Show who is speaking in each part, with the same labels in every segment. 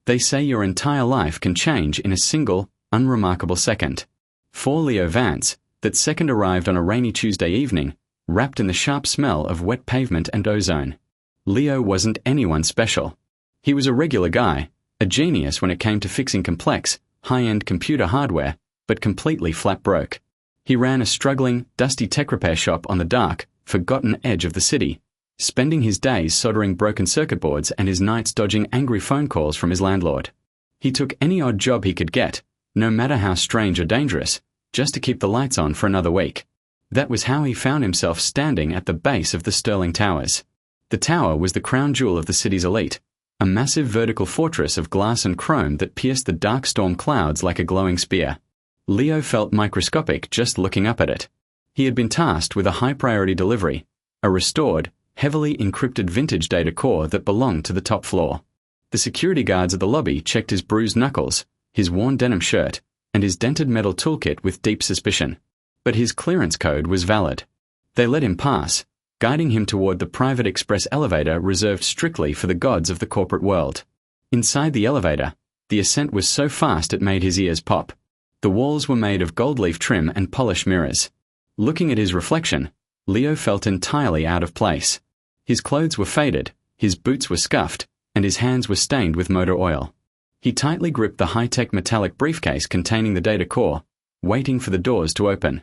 Speaker 1: They say your entire life can change in a single, unremarkable second. For Leo Vance, that second arrived on a rainy Tuesday evening, wrapped in the sharp smell of wet pavement and ozone. Leo wasn't anyone special. He was a regular guy, a genius when it came to fixing complex, high-end computer hardware, but completely flat broke. He ran a struggling, dusty tech repair shop on the dark, forgotten edge of the city, spending his days soldering broken circuit boards and his nights dodging angry phone calls from his landlord. He took any odd job he could get, no matter how strange or dangerous, just to keep the lights on for another week. That was how he found himself standing at the base of the Sterling Towers. The tower was the crown jewel of the city's elite, a massive vertical fortress of glass and chrome that pierced the dark storm clouds like a glowing spear. Leo felt microscopic just looking up at it. He had been tasked with a high-priority delivery, a restored, heavily encrypted vintage data core that belonged to the top floor. The security guards at the lobby checked his bruised knuckles, his worn denim shirt, and his dented metal toolkit with deep suspicion. But his clearance code was valid. They let him pass, guiding him toward the private express elevator reserved strictly for the gods of the corporate world. Inside the elevator, the ascent was so fast it made his ears pop. The walls were made of gold leaf trim and polished mirrors. Looking at his reflection, Leo felt entirely out of place. His clothes were faded, his boots were scuffed, and his hands were stained with motor oil. He tightly gripped the high-tech metallic briefcase containing the data core, waiting for the doors to open.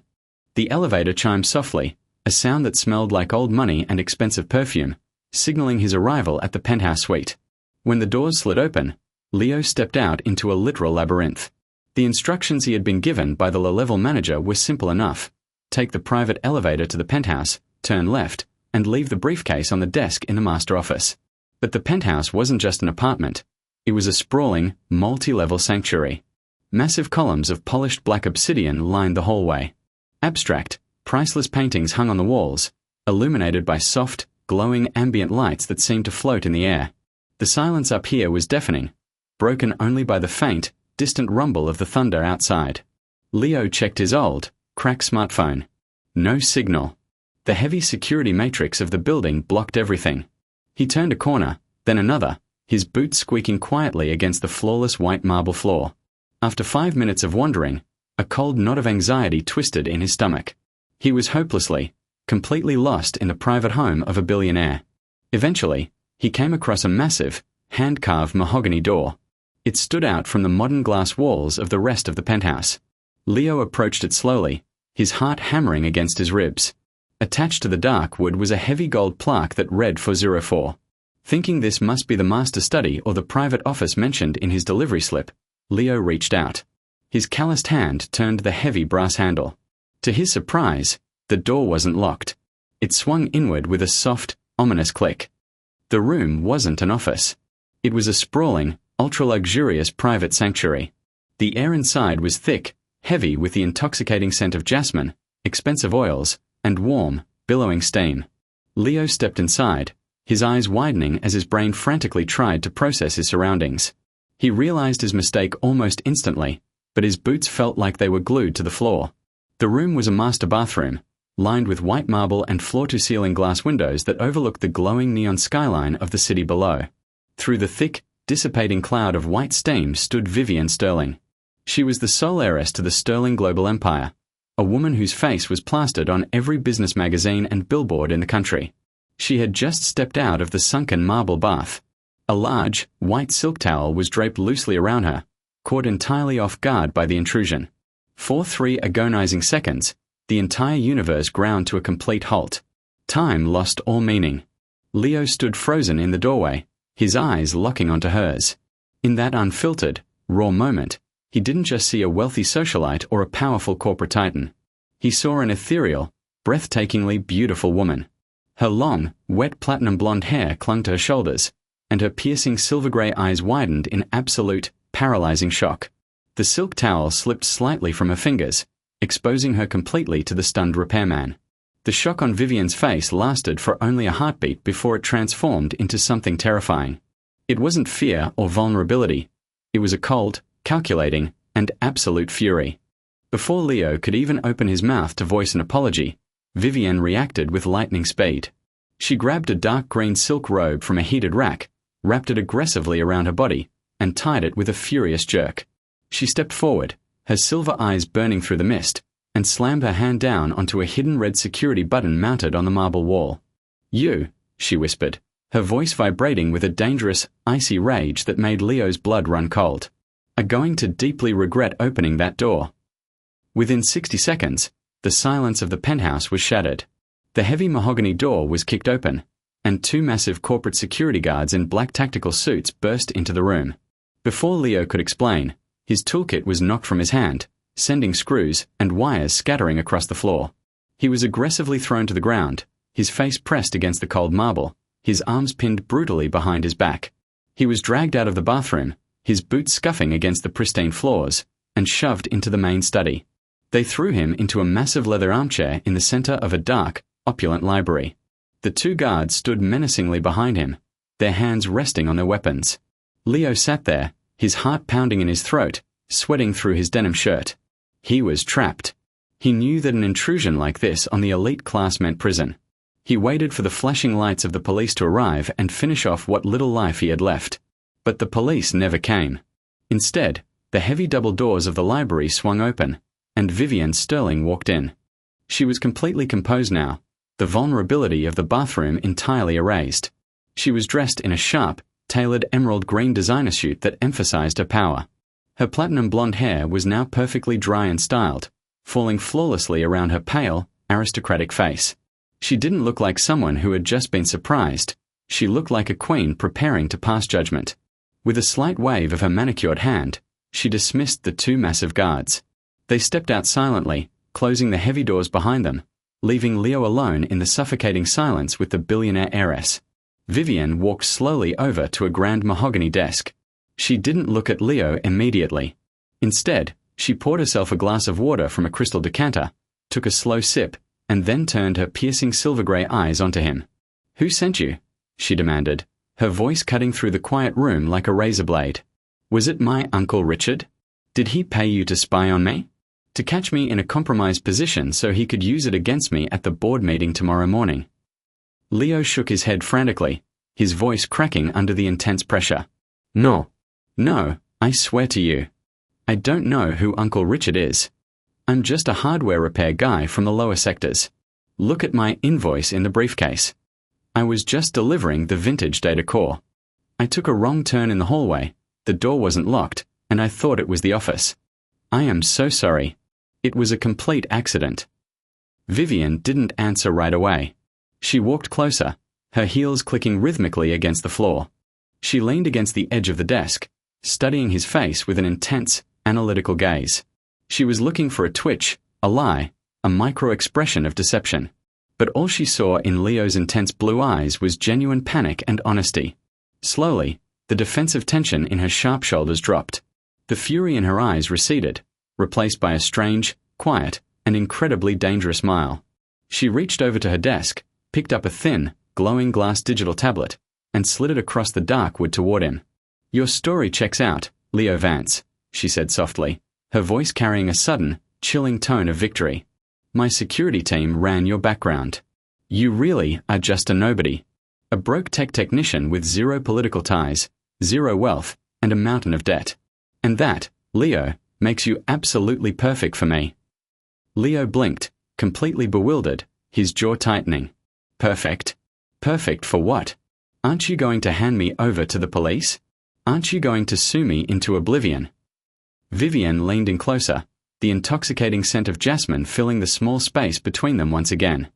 Speaker 1: The elevator chimed softly, a sound that smelled like old money and expensive perfume, signaling his arrival at the penthouse suite. When the doors slid open, Leo stepped out into a literal labyrinth. The instructions he had been given by the low-level manager were simple enough. Take the private elevator to the penthouse, turn left, and leave the briefcase on the desk in the master office. But the penthouse wasn't just an apartment. It was a sprawling, multi-level sanctuary. Massive columns of polished black obsidian lined the hallway. Abstract, priceless paintings hung on the walls, illuminated by soft, glowing ambient lights that seemed to float in the air. The silence up here was deafening, broken only by the faint, distant rumble of the thunder outside. Leo checked his old, cracked smartphone. No signal. The heavy security matrix of the building blocked everything. He turned a corner, then another, his boots squeaking quietly against the flawless white marble floor. After 5 minutes of wandering, a cold knot of anxiety twisted in his stomach. He was hopelessly, completely lost in the private home of a billionaire. Eventually, he came across a massive, hand-carved mahogany door. It stood out from the modern glass walls of the rest of the penthouse. Leo approached it slowly, his heart hammering against his ribs. Attached to the dark wood was a heavy gold plaque that read 404. Thinking this must be the master study or the private office mentioned in his delivery slip, Leo reached out. His calloused hand turned the heavy brass handle. To his surprise, the door wasn't locked. It swung inward with a soft, ominous click. The room wasn't an office. It was a sprawling, ultra-luxurious private sanctuary. The air inside was thick, heavy with the intoxicating scent of jasmine, expensive oils, and warm, billowing steam. Leo stepped inside, his eyes widening as his brain frantically tried to process his surroundings. He realized his mistake almost instantly, but his boots felt like they were glued to the floor. The room was a master bathroom, lined with white marble and floor-to-ceiling glass windows that overlooked the glowing neon skyline of the city below. Through the thick, dissipating cloud of white steam stood Vivienne Sterling. She was the sole heiress to the Sterling global empire, a woman whose face was plastered on every business magazine and billboard in the country. She had just stepped out of the sunken marble bath. A large, white silk towel was draped loosely around her, caught entirely off guard by the intrusion. For 3 agonizing seconds, the entire universe ground to a complete halt. Time lost all meaning. Leo stood frozen in the doorway, his eyes locking onto hers. In that unfiltered, raw moment, he didn't just see a wealthy socialite or a powerful corporate titan. He saw an ethereal, breathtakingly beautiful woman. Her long, wet platinum blonde hair clung to her shoulders, and her piercing silver-grey eyes widened in absolute, paralyzing shock. The silk towel slipped slightly from her fingers, exposing her completely to the stunned repairman. The shock on Vivienne's face lasted for only a heartbeat before it transformed into something terrifying. It wasn't fear or vulnerability. It was a cold, calculating, and absolute fury. Before Leo could even open his mouth to voice an apology, Vivienne reacted with lightning speed. She grabbed a dark green silk robe from a heated rack, wrapped it aggressively around her body, and tied it with a furious jerk. She stepped forward, her silver eyes burning through the mist, and slammed her hand down onto a hidden red security button mounted on the marble wall. "You," she whispered, her voice vibrating with a dangerous, icy rage that made Leo's blood run cold, "are going to deeply regret opening that door." Within 60 seconds, the silence of the penthouse was shattered. The heavy mahogany door was kicked open, and two massive corporate security guards in black tactical suits burst into the room. Before Leo could explain, his toolkit was knocked from his hand, sending screws and wires scattering across the floor. He was aggressively thrown to the ground, his face pressed against the cold marble, his arms pinned brutally behind his back. He was dragged out of the bathroom, his boots scuffing against the pristine floors, and shoved into the main study. They threw him into a massive leather armchair in the center of a dark, opulent library. The two guards stood menacingly behind him, their hands resting on their weapons. Leo sat there, his heart pounding in his throat, sweating through his denim shirt. He was trapped. He knew that an intrusion like this on the elite class meant prison. He waited for the flashing lights of the police to arrive and finish off what little life he had left. But the police never came. Instead, the heavy double doors of the library swung open, and Vivienne Sterling walked in. She was completely composed now, the vulnerability of the bathroom entirely erased. She was dressed in a sharp, tailored emerald green designer suit that emphasized her power. Her platinum blonde hair was now perfectly dry and styled, falling flawlessly around her pale, aristocratic face. She didn't look like someone who had just been surprised. She looked like a queen preparing to pass judgment. With a slight wave of her manicured hand, she dismissed the two massive guards. They stepped out silently, closing the heavy doors behind them, leaving Leo alone in the suffocating silence with the billionaire heiress. Vivienne walked slowly over to a grand mahogany desk. She didn't look at Leo immediately. Instead, she poured herself a glass of water from a crystal decanter, took a slow sip, and then turned her piercing silver-grey eyes onto him. "Who sent you?" she demanded, her voice cutting through the quiet room like a razor blade. "Was it my Uncle Richard? Did he pay you to spy on me? To catch me in a compromised position so he could use it against me at the board meeting tomorrow morning?" Leo shook his head frantically, his voice cracking under the intense pressure. "No. No, I swear to you. I don't know who Uncle Richard is. I'm just a hardware repair guy from the lower sectors. Look at my invoice in the briefcase. I was just delivering the vintage data core. I took a wrong turn in the hallway, the door wasn't locked, and I thought it was the office. I am so sorry. It was a complete accident." Vivienne didn't answer right away. She walked closer, her heels clicking rhythmically against the floor. She leaned against the edge of the desk, studying his face with an intense, analytical gaze. She was looking for a twitch, a lie, a micro-expression of deception. But all she saw in Leo's intense blue eyes was genuine panic and honesty. Slowly, the defensive tension in her sharp shoulders dropped. The fury in her eyes receded, replaced by a strange, quiet, and incredibly dangerous smile. She reached over to her desk, picked up a thin, glowing glass digital tablet, and slid it across the dark wood toward him. "Your story checks out, Leo Vance," she said softly, her voice carrying a sudden, chilling tone of victory. "My security team ran your background. You really are just a nobody. A broke tech technician with zero political ties, zero wealth, and a mountain of debt. And that, Leo, makes you absolutely perfect for me." Leo blinked, completely bewildered, his jaw tightening. "Perfect? Perfect for what? Aren't you going to hand me over to the police? Aren't you going to sue me into oblivion?" Vivienne leaned in closer, the intoxicating scent of jasmine filling the small space between them once again.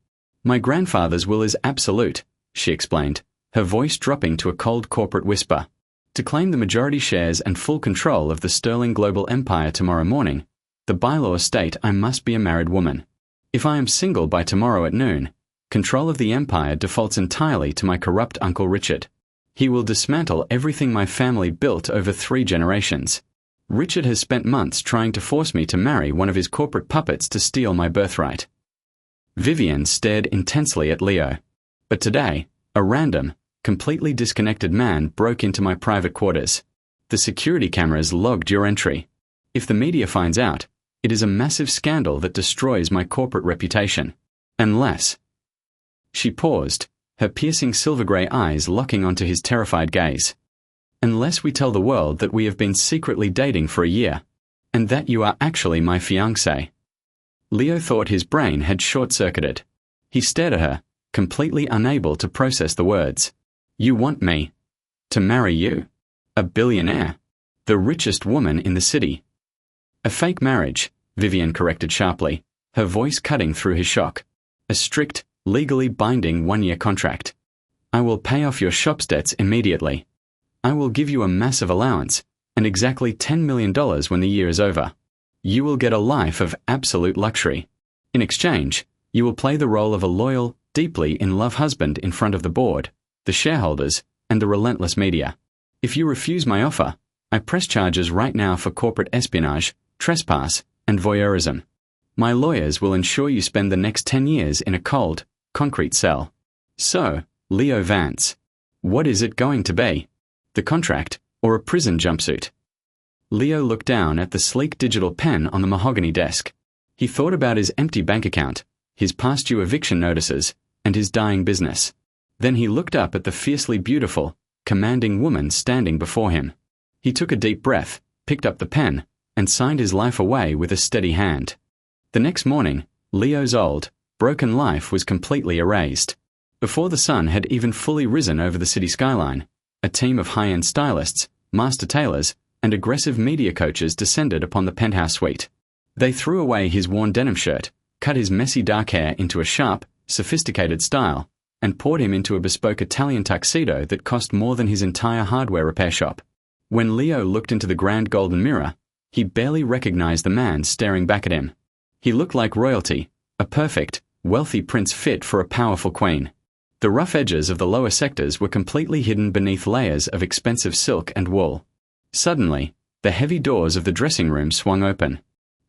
Speaker 1: "My grandfather's will is absolute," she explained, her voice dropping to a cold corporate whisper. "To claim the majority shares and full control of the Sterling global empire tomorrow morning, the bylaws state I must be a married woman. If I am single by tomorrow at noon, control of the empire defaults entirely to my corrupt Uncle Richard. He will dismantle everything my family built over 3 generations. Richard has spent months trying to force me to marry one of his corporate puppets to steal my birthright." Vivienne stared intensely at Leo. "But today, a random, completely disconnected man broke into my private quarters. The security cameras logged your entry. If the media finds out, it is a massive scandal that destroys my corporate reputation. Unless—" She paused, her piercing silver-grey eyes locking onto his terrified gaze. Unless we tell the world that we have been secretly dating for a year, and that you are actually my fiancé. Leo thought his brain had short-circuited. He stared at her, completely unable to process the words. You want me to marry you? A billionaire? The richest woman in the city? A fake marriage, Vivienne corrected sharply, her voice cutting through his shock. A strict, legally binding 1-year contract. I will pay off your shop's debts immediately. I will give you a massive allowance, and exactly $10 million when the year is over. You will get a life of absolute luxury. In exchange, you will play the role of a loyal, deeply in love husband in front of the board, the shareholders, and the relentless media. If you refuse my offer, I press charges right now for corporate espionage, trespass, and voyeurism. My lawyers will ensure you spend the next 10 years in a cold, concrete cell. So, Leo Vance, what is it going to be? The contract, or a prison jumpsuit? Leo looked down at the sleek digital pen on the mahogany desk. He thought about his empty bank account, his past due eviction notices, and his dying business. Then he looked up at the fiercely beautiful, commanding woman standing before him. He took a deep breath, picked up the pen, and signed his life away with a steady hand. The next morning, Leo's old, broken life was completely erased. Before the sun had even fully risen over the city skyline, a team of high-end stylists, master tailors, and aggressive media coaches descended upon the penthouse suite. They threw away his worn denim shirt, cut his messy dark hair into a sharp, sophisticated style, and poured him into a bespoke Italian tuxedo that cost more than his entire hardware repair shop. When Leo looked into the grand golden mirror, he barely recognized the man staring back at him. He looked like royalty, a perfect, wealthy prince fit for a powerful queen. The rough edges of the lower sectors were completely hidden beneath layers of expensive silk and wool. Suddenly, the heavy doors of the dressing room swung open.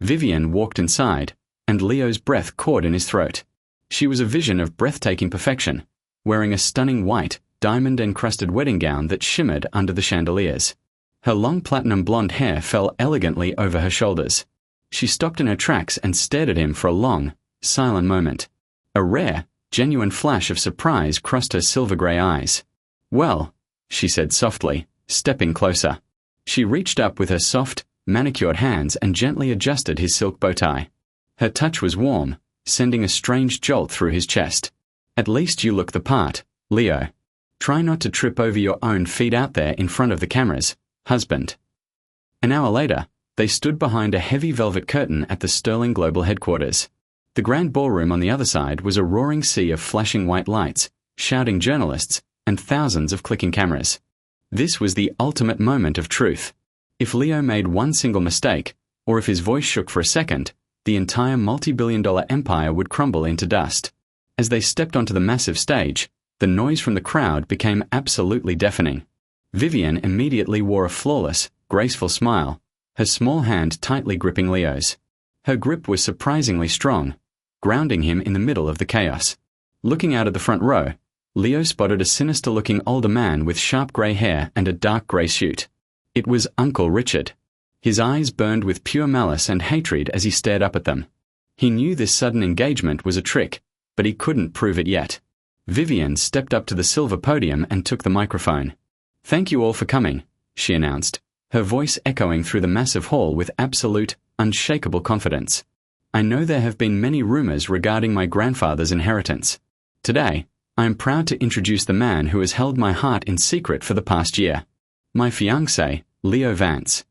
Speaker 1: Vivienne walked inside, and Leo's breath caught in his throat. She was a vision of breathtaking perfection, wearing a stunning white, diamond-encrusted wedding gown that shimmered under the chandeliers. Her long platinum blonde hair fell elegantly over her shoulders. She stopped in her tracks and stared at him for a long, silent moment. A rare, genuine flash of surprise crossed her silver-grey eyes. Well, she said softly, stepping closer. She reached up with her soft, manicured hands and gently adjusted his silk bow tie. Her touch was warm, sending a strange jolt through his chest. At least you look the part, Leo. Try not to trip over your own feet out there in front of the cameras, husband. An hour later, they stood behind a heavy velvet curtain at the Sterling Global headquarters. The grand ballroom on the other side was a roaring sea of flashing white lights, shouting journalists, and thousands of clicking cameras. This was the ultimate moment of truth. If Leo made one single mistake, or if his voice shook for a second, the entire multi-billion-dollar empire would crumble into dust. As they stepped onto the massive stage, the noise from the crowd became absolutely deafening. Vivienne immediately wore a flawless, graceful smile, her small hand tightly gripping Leo's. Her grip was surprisingly strong, grounding him in the middle of the chaos. Looking out at the front row, Leo spotted a sinister-looking older man with sharp grey hair and a dark grey suit. It was Uncle Richard. His eyes burned with pure malice and hatred as he stared up at them. He knew this sudden engagement was a trick, but he couldn't prove it yet. Vivienne stepped up to the silver podium and took the microphone. "Thank you all for coming," she announced, her voice echoing through the massive hall with absolute, unshakable confidence. "I know there have been many rumors regarding my grandfather's inheritance. Today, I am proud to introduce the man who has held my heart in secret for the past year. My fiancé, Leo Vance."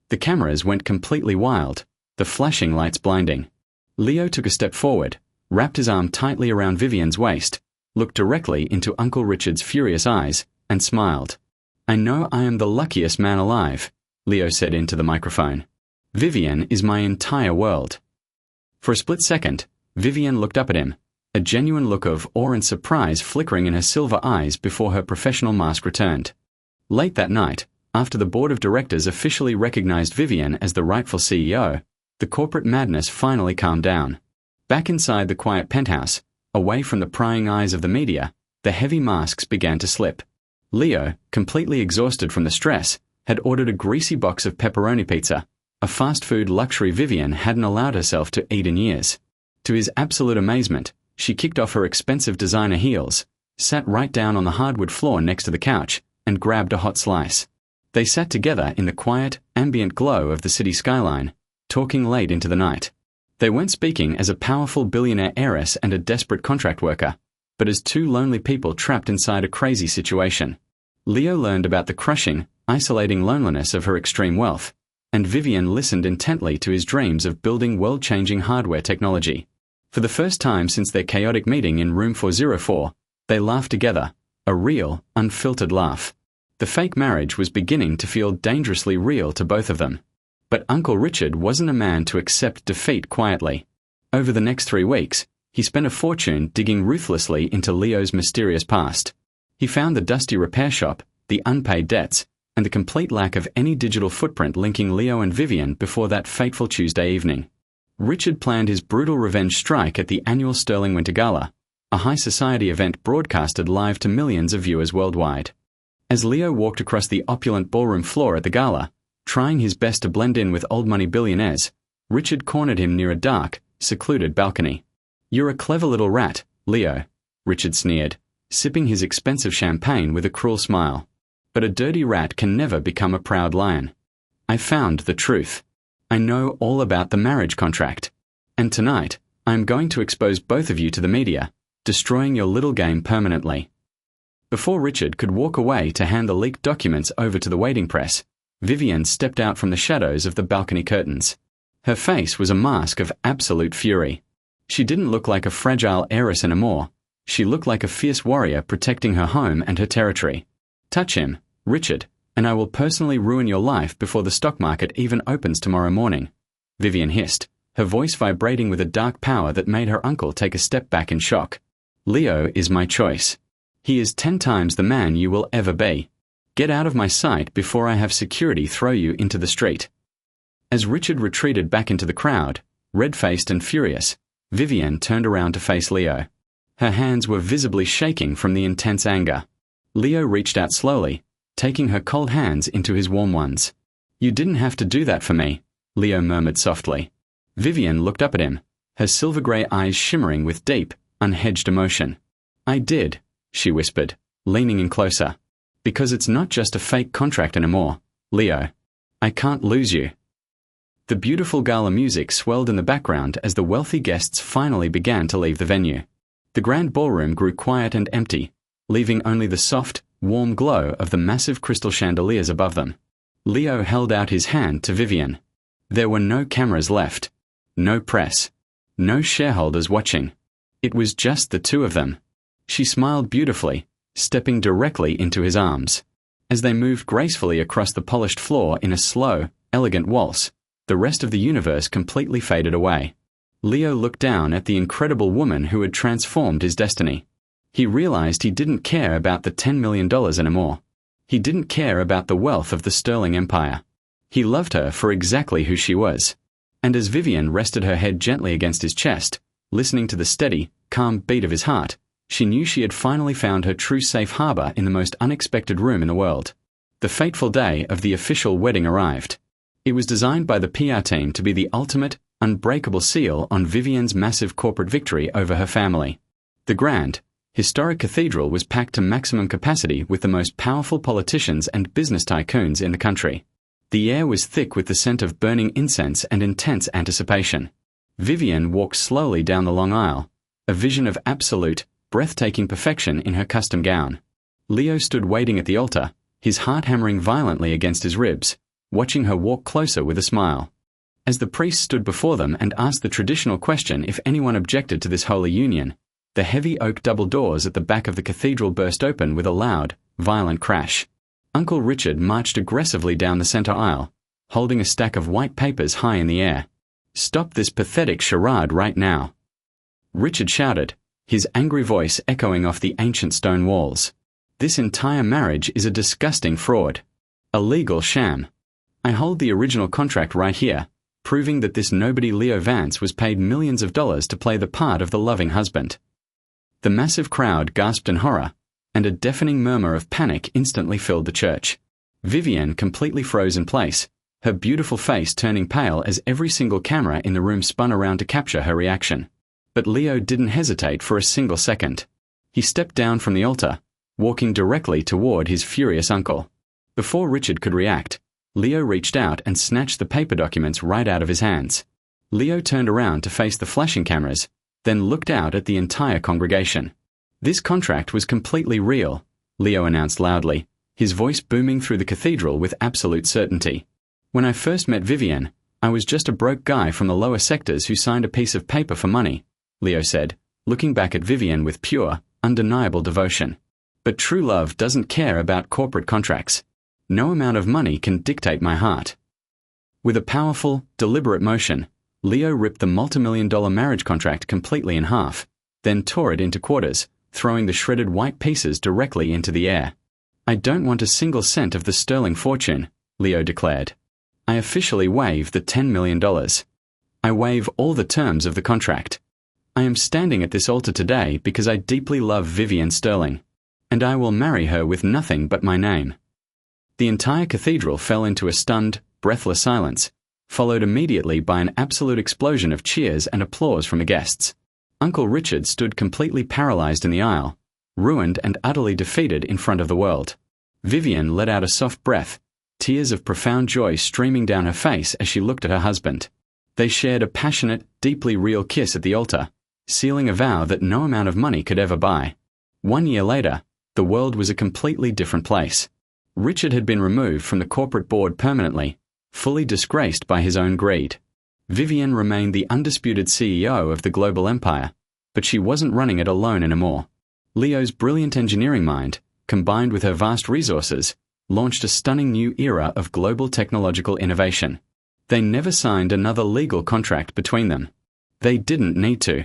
Speaker 1: The cameras went completely wild, the flashing lights blinding. Leo took a step forward, wrapped his arm tightly around Vivienne's waist, looked directly into Uncle Richard's furious eyes, and smiled. "I know I am the luckiest man alive," Leo said into the microphone. "Vivienne is my entire world." For a split second, Vivienne looked up at him, a genuine look of awe and surprise flickering in her silver eyes before her professional mask returned. Late that night, after the board of directors officially recognized Vivienne as the rightful CEO, the corporate madness finally calmed down. Back inside the quiet penthouse, away from the prying eyes of the media, the heavy masks began to slip. Leo, completely exhausted from the stress, had ordered a greasy box of pepperoni pizza, a fast food luxury Vivienne hadn't allowed herself to eat in years. To his absolute amazement, she kicked off her expensive designer heels, sat right down on the hardwood floor next to the couch, and grabbed a hot slice. They sat together in the quiet, ambient glow of the city skyline, talking late into the night. They weren't speaking as a powerful billionaire heiress and a desperate contract worker, but as two lonely people trapped inside a crazy situation. Leo learned about the crushing, isolating loneliness of her extreme wealth, and Vivienne listened intently to his dreams of building world-changing hardware technology. For the first time since their chaotic meeting in room 404, they laughed together, a real, unfiltered laugh. The fake marriage was beginning to feel dangerously real to both of them. But Uncle Richard wasn't a man to accept defeat quietly. Over the next 3 weeks, he spent a fortune digging ruthlessly into Leo's mysterious past. He found the dusty repair shop, the unpaid debts, and the complete lack of any digital footprint linking Leo and Vivienne before that fateful Tuesday evening. Richard planned his brutal revenge strike at the annual Sterling Winter Gala, a high society event broadcasted live to millions of viewers worldwide. As Leo walked across the opulent ballroom floor at the gala, trying his best to blend in with old-money billionaires, Richard cornered him near a dark, secluded balcony. "You're a clever little rat, Leo," Richard sneered, sipping his expensive champagne with a cruel smile. "But a dirty rat can never become a proud lion. I found the truth. I know all about the marriage contract. And tonight, I am going to expose both of you to the media, destroying your little game permanently." Before Richard could walk away to hand the leaked documents over to the waiting press, Vivienne stepped out from the shadows of the balcony curtains. Her face was a mask of absolute fury. She didn't look like a fragile heiress anymore. She looked like a fierce warrior protecting her home and her territory. "Touch him, Richard, and I will personally ruin your life before the stock market even opens tomorrow morning," Vivienne hissed, her voice vibrating with a dark power that made her uncle take a step back in shock. "Leo is my choice. He is 10 times the man you will ever be. Get out of my sight before I have security throw you into the street." As Richard retreated back into the crowd, red-faced and furious, Vivienne turned around to face Leo. Her hands were visibly shaking from the intense anger. Leo reached out slowly, taking her cold hands into his warm ones. "You didn't have to do that for me," Leo murmured softly. Vivienne looked up at him, her silver-grey eyes shimmering with deep, unhedged emotion. "I did," she whispered, leaning in closer. "Because it's not just a fake contract anymore, Leo. I can't lose you." The beautiful gala music swelled in the background as the wealthy guests finally began to leave the venue. The grand ballroom grew quiet and empty, leaving only the soft, warm glow of the massive crystal chandeliers above them. Leo held out his hand to Vivienne. There were no cameras left, no press, no shareholders watching. It was just the two of them. She smiled beautifully, stepping directly into his arms. As they moved gracefully across the polished floor in a slow, elegant waltz, the rest of the universe completely faded away. Leo looked down at the incredible woman who had transformed his destiny. He realized he didn't care about the $10 million anymore. He didn't care about the wealth of the Sterling Empire. He loved her for exactly who she was. And as Vivienne rested her head gently against his chest, listening to the steady, calm beat of his heart, she knew she had finally found her true safe harbor in the most unexpected room in the world. The fateful day of the official wedding arrived. It was designed by the PR team to be the ultimate, unbreakable seal on Vivienne's massive corporate victory over her family. The grand, historic cathedral was packed to maximum capacity with the most powerful politicians and business tycoons in the country. The air was thick with the scent of burning incense and intense anticipation. Vivienne walked slowly down the long aisle, a vision of absolute, breathtaking perfection in her custom gown. Leo stood waiting at the altar, his heart hammering violently against his ribs, watching her walk closer with a smile. As the priest stood before them and asked the traditional question if anyone objected to this holy union, the heavy oak double doors at the back of the cathedral burst open with a loud, violent crash. Uncle Richard marched aggressively down the center aisle, holding a stack of white papers high in the air. "Stop this pathetic charade right now," Richard shouted, his angry voice echoing off the ancient stone walls. "This entire marriage is a disgusting fraud. A legal sham. I hold the original contract right here, proving that this nobody Leo Vance was paid millions of dollars to play the part of the loving husband." The massive crowd gasped in horror, and a deafening murmur of panic instantly filled the church. Vivienne completely froze in place, her beautiful face turning pale as every single camera in the room spun around to capture her reaction. But Leo didn't hesitate for a single second. He stepped down from the altar, walking directly toward his furious uncle. Before Richard could react, Leo reached out and snatched the paper documents right out of his hands. Leo turned around to face the flashing cameras, then looked out at the entire congregation. "This contract was completely real," Leo announced loudly, his voice booming through the cathedral with absolute certainty. "When I first met Vivienne, I was just a broke guy from the lower sectors who signed a piece of paper for money," Leo said, looking back at Vivienne with pure, undeniable devotion. "But true love doesn't care about corporate contracts. No amount of money can dictate my heart." With a powerful, deliberate motion, Leo ripped the multi-million-dollar marriage contract completely in half, then tore it into quarters, throwing the shredded white pieces directly into the air. "I don't want a single cent of the Sterling fortune," Leo declared. "I officially waive the $10 million. I waive all the terms of the contract. I am standing at this altar today because I deeply love Vivienne Sterling, and I will marry her with nothing but my name." The entire cathedral fell into a stunned, breathless silence, followed immediately by an absolute explosion of cheers and applause from the guests. Uncle Richard stood completely paralyzed in the aisle, ruined and utterly defeated in front of the world. Vivienne let out a soft breath, tears of profound joy streaming down her face as she looked at her husband. They shared a passionate, deeply real kiss at the altar, sealing a vow that no amount of money could ever buy. 1 year later, the world was a completely different place. Richard had been removed from the corporate board permanently, fully disgraced by his own greed. Vivienne remained the undisputed CEO of the global empire, but she wasn't running it alone anymore. Leo's brilliant engineering mind, combined with her vast resources, launched a stunning new era of global technological innovation. They never signed another legal contract between them. They didn't need to.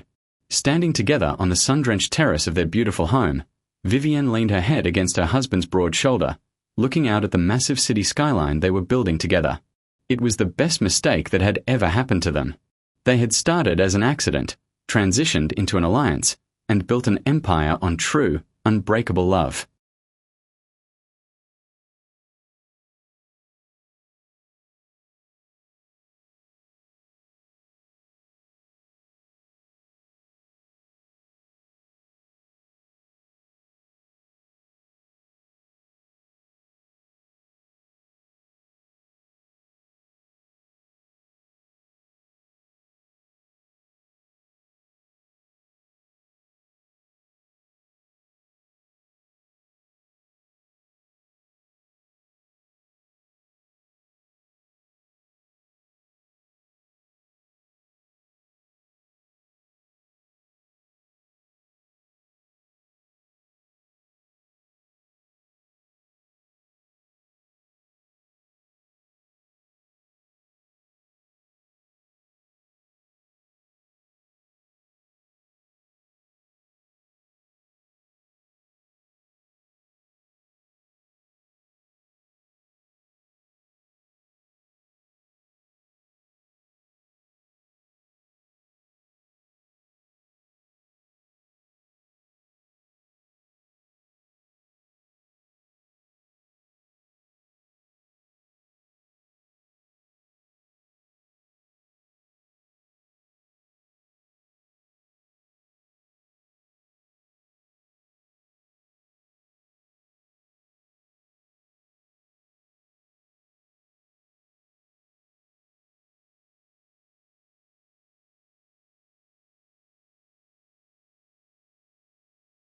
Speaker 1: Standing together on the sun-drenched terrace of their beautiful home, Vivienne leaned her head against her husband's broad shoulder, looking out at the massive city skyline they were building together. It was the best mistake that had ever happened to them. They had started as an accident, transitioned into an alliance, and built an empire on true, unbreakable love.